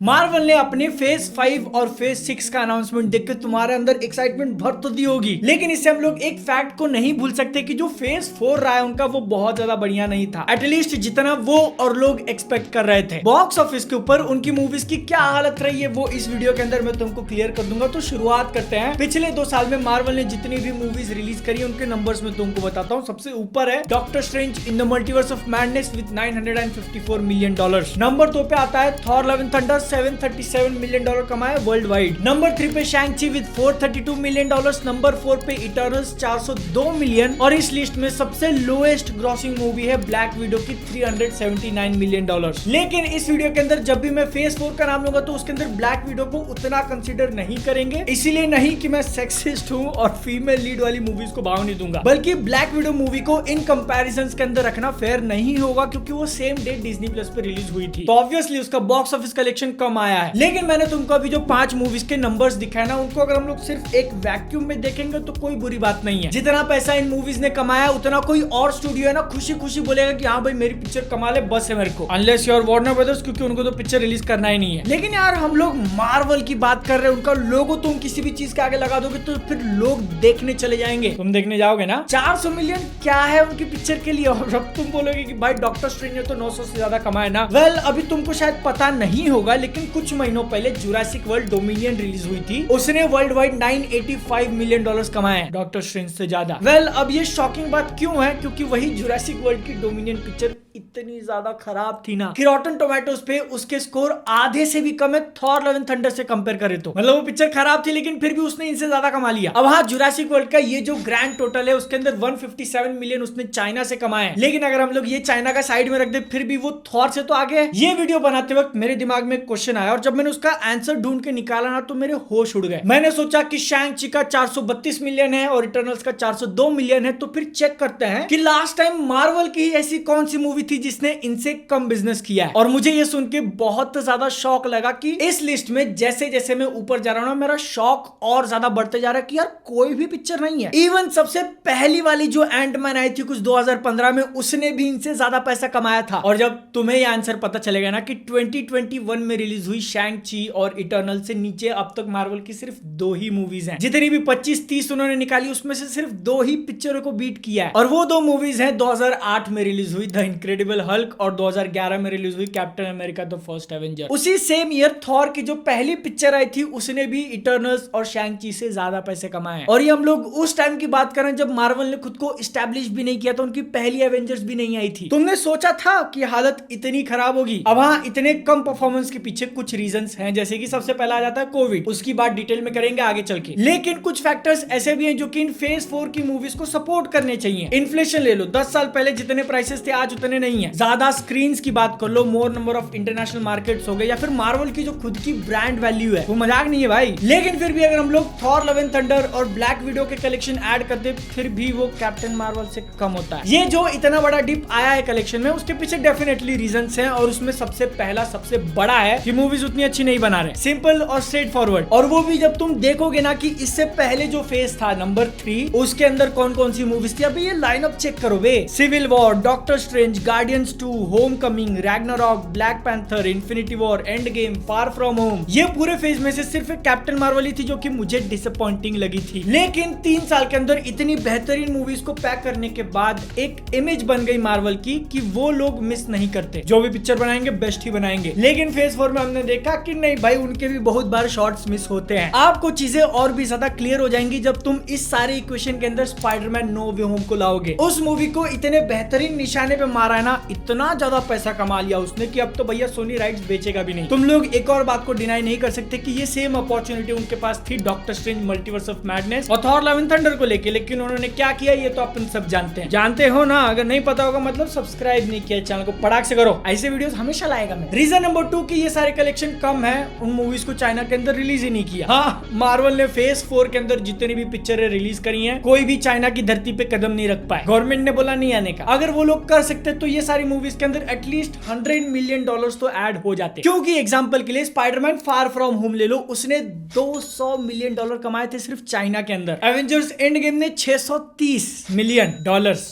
Marvel ने अपने phase 5 और फेज 6 का अनाउंसमेंट देखकर तुम्हारे अंदर एक्साइटमेंट भर तो दी होगी, लेकिन इससे हम लोग एक फैक्ट को नहीं भूल सकते कि जो फेज 4 रहा है उनका वो बहुत ज्यादा बढ़िया नहीं था, एटलीस्ट जितना वो और लोग एक्सपेक्ट कर रहे थे। बॉक्स ऑफिस के ऊपर उनकी मूवीज की क्या हालत रही है वो इस वीडियो के अंदर मैं तुमको क्लियर कर दूंगा। तो शुरुआत करते हैं। पिछले 2 साल में मार्वल ने जितनी भी मूवीज रिलीज करी उनके नंबर्स में तुमको बताता हूँ। सबसे ऊपर है doctor strange in the multiverse of madness with $954 million. Number 2 पे आता है Thor love and thunder, $737 million कमाए वर्ल्ड वाइड। नंबर 3 पे शैंग-ची विद $432 मिलियन। नंबर 4 पे इटर्नल्स 402 मिलियन। और इस लिस्ट में सबसे लोएस्ट ग्रॉसिंग मूवी है ब्लैक विडो की $379 मिलियन। लेकिन इस वीडियो के अंदर जब भी मैं फेज 4 का नाम लूंगा तो उसके अंदर ब्लैक विडो को उतना कंसीडर नहीं करेंगे, इसीलिए नहीं कि मैं सेक्सिस्ट हूँ और फीमेल लीड वाली मूवीज को भाव नहीं दूंगा, बल्कि ब्लैक विडो मूवी को इन कंपैरिजंस के अंदर रखना फेयर नहीं होगा क्योंकि वो सेम डे डिज्नी प्लस पे रिलीज हुई थी। तो ऑब्वियसली उसका बॉक्स ऑफिस कलेक्शन कम आया है। लेकिन मैंने तुमको अभी जो 5 मूवीज के नंबर्स दिखाए ना, उनको अगर हम लोग सिर्फ एक वैक्यूम में देखेंगे तो कोई बुरी बात नहीं है। जितना पैसा इन मूवीज ने कमाया उतना कोई और स्टूडियो है ना खुशी खुशी बोलेगा कि हाँ भाई मेरी पिक्चर कमा ले, बस है मेरे को, अनलेस योर वार्नर ब्रदर्स, क्योंकि उनको तो पिक्चर रिलीज करना ही नहीं है। लेकिन यार हम लोग मार्वल की बात कर रहे हैं, उनका लोगो तुम किसी भी चीज के आगे लगा दोगे तो फिर लोग देखने चले जाएंगे। तुम देखने जाओगे ना। 400 मिलियन क्या है उनकी पिक्चर के लिए, और अब तुम बोलोगे कि भाई डॉक्टर स्ट्रेंज ने तो 900 से ज्यादा कमाया ना। वेल अभी तुमको शायद पता नहीं होगा, लेकिन कुछ महीनों पहले जुरासिक वर्ल्ड डोमिनियन रिलीज हुई थी, उसने वर्ल्ड वाइड $985 मिलियन कमाए, डॉक्टर स्ट्रेंज से ज्यादा। वेल अब ये शॉकिंग बात क्यों है, क्योंकि वही जुरासिक वर्ल्ड की डोमिनियन पिक्चर इतनी ज्यादा खराब थी ना कि रॉटन टोमेटोज पे उसके स्कोर आधे से भी कम है थॉर लव एंड थंडर से कंपेयर करें तो। मतलब वो पिक्चर खराब थी लेकिन फिर भी उसने इनसे ज्यादा कमा लिया। अब हाँ, जुरासिक वर्ल्ड का ये जो ग्रैंड टोटल है उसके अंदर 157 मिलियन उसने चाइना से कमाए, लेकिन अगर हम लोग ये चाइना का साइड में रख दे फिर भी वो थॉर से तो आगे है। ये वीडियो बनाते वक्त मेरे दिमाग में क्वेश्चन आया और जब मैंने उसका आंसर ढूंढ के निकाला ना तो मेरे होश उड़ गए। मैंने सोचा कि शैंग-ची का 432 मिलियन है और इटर्नल्स का 402 मिलियन है, तो फिर चेक करते हैं कि लास्ट टाइम मार्वल की ऐसी कौन सी मूवी थी जिसने इनसे कम बिजनेस किया है। और मुझे ये सुन के बहुत ज्यादा शॉक लगा कि इस लिस्ट में जैसे जैसे मैं ऊपर जा रहा हूं मेरा शॉक और ज्यादा बढ़ते जा रहा है कि यार कोई भी पिक्चर नहीं है। इवन सबसे पहली वाली जो एंटमैन आई थी कुछ 2015 में, उसने भी इनसे ज्यादा पैसा कमाया था। और जब तुम्हें यह आंसर पता चलेगा ना कि 2021 में रिलीज हुई शैंग-ची और इटर्नल से नीचे अब तक मार्वल की सिर्फ 2 ही मूवीज हैं। जितनी भी 25-30 उन्होंने निकाली उसमें से सिर्फ 2 ही पिक्चरों को बीट किया है, और वो 2 मूवीज हैं 2008 में रिलीज हुई द इनक्रेडिबल हल्क और 2011 में रिलीज हुई captain America the first Avenger. उसी सेम ईयर थॉर की जो पहली पिक्चर आई थी उसने भी इटर्नल्स और शैंग-ची से ज्यादा पैसे कमाए। और ये हम लोग उस टाइम की बात करें जब मार्वल ने खुद को एस्टैब्लिश भी नहीं किया था, उनकी पहली एवेंजर्स भी नहीं आई थी। तुमने सोचा था कि हालत इतनी खराब होगी? अब हाँ, इतने कम परफॉर्मेंस के पीछे कुछ रीजंस हैं, जैसे कि सबसे पहला आ जाता है कोविड, उसकी बात डिटेल में करेंगे आगे चल के। लेकिन कुछ फैक्टर्स ऐसे भी हैं जो कि इन फेज 4 की मूवीज को सपोर्ट करने चाहिए। इन्फ्लेशन ले लो, 10 साल पहले जितने प्राइसेस थे आज उतने नहीं है। ज्यादा स्क्रीन्स की बात कर लो, more number of international markets हो गए, या फिर मार्वल की जो खुद की ब्रांड वैल्यू है वो मजाक नहीं है भाई। लेकिन फिर भी अगर हम लोग थॉर लव एंड थंडर और ब्लैक विडो के कलेक्शन ऐड करते फिर भी वो कैप्टन मार्वल से कम होता है। ये जो इतना बड़ा डिप आया है कलेक्शन में उसके पीछे डेफिनेटली रीजंस हैं, और उसमें सबसे पहला सबसे बड़ा है कि मूवीज उतनी अच्छी नहीं बना रहे। सिंपल और स्ट्रेट फॉरवर्ड। और वो भी जब तुम देखोगे ना कि इससे पहले जो फेज था नंबर 3 उसके अंदर कौन कौन सी मूवीज थी, अभी ये लाइनअप चेक करो बे। Civil War, Doctor Strange, Guardians 2, Homecoming, Ragnarok, Black Panther, Infinity War, Endgame, Far From Home. ये पूरे फेज में से सिर्फ एक कैप्टन मार्वल ही थी जो कि मुझे डिसअपॉइंटिंग लगी थी। लेकिन 3 साल के अंदर इतनी बेहतरीन मूवीज को पैक करने के बाद एक इमेज बन गई मार्वल की कि वो लोग मिस नहीं करते, जो भी पिक्चर बनाएंगे बेस्ट ही बनाएंगे। लेकिन फेज 4 में हमने देखा कि नहीं भाई, उनके भी बहुत बार शॉट्स मिस होते हैं। आपको चीजें और भी ज्यादा क्लियर हो जाएंगी जब तुम इस सारे इक्वेशन के अंदर स्पाइडरमैन नो वे होम को लाओगे। उस मूवी को इतने बेहतरीन निशाने पे मारा है ना, इतना ज्यादा पैसा कमा लिया उसने कि अब तो भैया सोनी राइट्स बेचेगा भी नहीं। तुम लोग एक और बात को डिनाई नहीं कर सकते कि ये सेम अपॉर्चुनिटी उनके पास थी doctor strange multiverse of madness और थॉर लव एंड थंडर को लेके, लेकिन उन्होंने क्या किया ये तो अपन सब जानते हैं। जानते हो ना? अगर नहीं पता होगा मतलब सब्सक्राइब नहीं किया चैनल को पटाख से करो, ऐसे वीडियोस हमेशा लाएगा मैं। रीजन नंबर 2 कि ये सारे कलेक्शन कम है, उन मूवीज को चाइना के अंदर रिलीज ही नहीं किया। हाँ, मार्वल ने फेज 4 के अंदर जितनी भी पिक्चरें रिलीज करी हैं कोई भी चाइना की धरती पे कदम नहीं रख पाए। गवर्नमेंट ने बोला नहीं आने का। अगर वो लोग कर सकते तो तो ये सारी मूवीज के अंदर एटलीस्ट $100 मिलियन तो ऐड हो जाते। क्योंकि एग्जांपल के लिए स्पाइडरमैन फार फ्रॉम होम ले लो, उसने $200 मिलियन कमाए थे सिर्फ चाइना के अंदर। एवेंजर्स एंड गेम ने $630 मिलियन।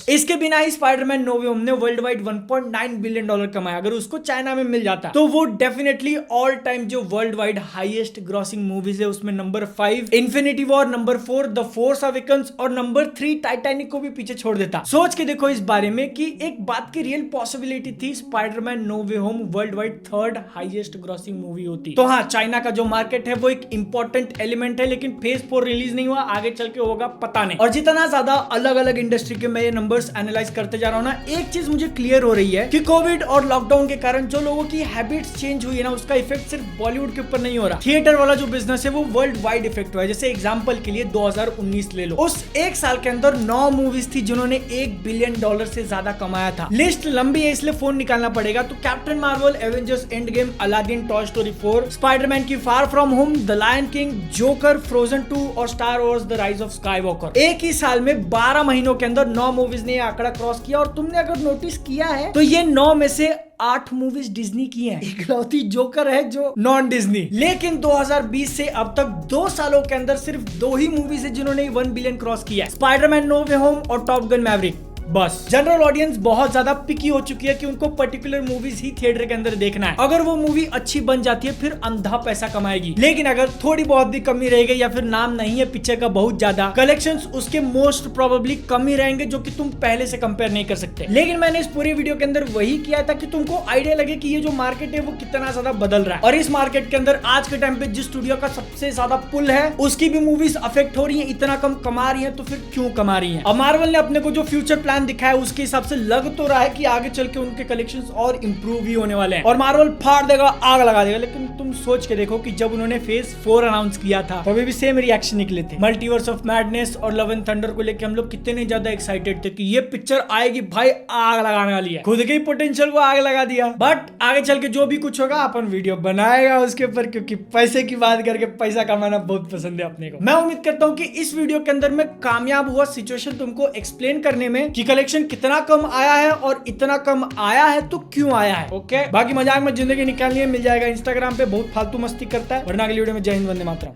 इसके बिना ही स्पाइडरमैन नो वे होम ने वर्ल्ड वाइड $1.9 बिलियन कमाया। अगर उसको चाइना में मिल जाता तो वो डेफिनेटली ऑल टाइम जो world wide highest grossing movies है उसमें number 5 infinity war, number 4 the force awakens और नंबर 3 टाइटैनिक को भी पीछे छोड़ देता। सोच के देखो इस बारे में कि एक बात की रियल पॉसिबिलिटी थी Spiderman No Way Home worldwide 3rd highest grossing movie होती। तो हाँ, चाइना का जो मार्केट है वो एक इंपॉर्टेंट एलिमेंट है, लेकिन फेज 4 रिलीज नहीं हुआ, आगे चल के होगा पता नहीं। और जितना ज्यादा अलग अलग इंडस्ट्री के मैं ये नंबर्स एनालाइज करते जा रहा हूँ ना, एक चीज मुझे क्लियर हो रही है कि कोविड और लॉकडाउन के कारण जो लोगों की हैबिट्स चेंज हुई है ना, उसका इफेक्ट सिर्फ बॉलीवुड के ऊपर नहीं हो रहा। थिएटर वाला जो बिजनेस है वो वर्ल्ड वाइड इफेक्ट हुआ है। जैसे एग्जांपल के लिए 2019 ले लो, उस एक साल के अंदर 9 मूवीज थी जिन्होंने $1 बिलियन से ज्यादा कमाया था। लिस्ट लंबी है इसलिए फोन निकालना पड़ेगा। तो Captain Marvel, Avengers Endgame, Aladdin, Toy Story 4, Spiderman की Far From Home, The Lion King, Joker, Frozen 2 और Star Wars The Rise of Skywalker. एक ही साल में 12 महीनों के अंदर 9 मूवीज ने ये आंकड़ा क्रॉस किया। और तुमने अगर नोटिस किया है तो ये 9 में से 8 मूवीज डिज्नी की हैं। इकलौती जोकर है जो नॉन डिज्नी। लेकिन 2020 से अब तक 2 सालों के अंदर सिर्फ 2 ही मूवीज है जिन्होंने 1 बिलियन क्रॉस किया है, स्पाइडरमैन नो वे होम और टॉप गन मैवरिक। बस जनरल ऑडियंस बहुत ज्यादा पिकी हो चुकी है कि उनको पर्टिकुलर मूवीज ही थिएटर के अंदर देखना है। अगर वो मूवी अच्छी बन जाती है फिर अंधा पैसा कमाएगी, लेकिन अगर थोड़ी बहुत भी कमी रहेगी या फिर नाम नहीं है पिक्चर का बहुत ज्यादा, कलेक्शंस उसके मोस्ट प्रोबेबली कम ही रहेंगे, जो कि तुम पहले से कंपेयर नहीं कर सकते। लेकिन मैंने इस पूरे वीडियो के अंदर वही किया था कि तुमको आइडिया लगे कि ये जो मार्केट है वो कितना ज्यादा बदल रहा है। और इस मार्केट के अंदर आज के टाइम पे जिस स्टूडियो का सबसे ज्यादा पुल है उसकी भी मूवीज अफेक्ट हो रही है, इतना कम कमा रही है, तो फिर क्यों कमा रही है। और मार्वल ने अपने को जो फ्यूचर प्लान दिखाया उसके हिसाब से लग तो रहा है कि आगे चल के उनके कलेक्शंस और इंप्रूव भी होने वाले हैं और मार्वल फाड़ देगा, आग लगा देगा। लेकिन तुम सोच के देखो कि जब उन्होंने फेज 4 अनाउंस किया था तभी भी सेम रिएक्शन निकले थे। मल्टीवर्स ऑफ मैडनेस और लव एंड थंडर को लेकर हम लोग कितने ज्यादा एक्साइटेड थे कि ये पिक्चर आएगी भाई, आग लगाने वाली है। खुद के पोटेंशियल को आग लगा दिया। बट आगे चल के जो भी कुछ होगा अपन वीडियो बनाएगा उसके ऊपर, क्योंकि पैसे की बात करके पैसा कमाना बहुत पसंद है अपने को। मैं उम्मीद करता हूँ कि इस वीडियो के अंदर मैं कामयाब हुआ सिचुएशन तुमको एक्सप्लेन करने में कि कलेक्शन कितना कम आया है और इतना कम आया है तो क्यों आया है। ओके, बाकी मजाक में जिंदगी निकालनी है, मिल जाएगा इंस्टाग्राम पे, बहुत फालतू मस्ती करता है। वरना अगली वीडियो में जय हिंद, वंदे मातरम।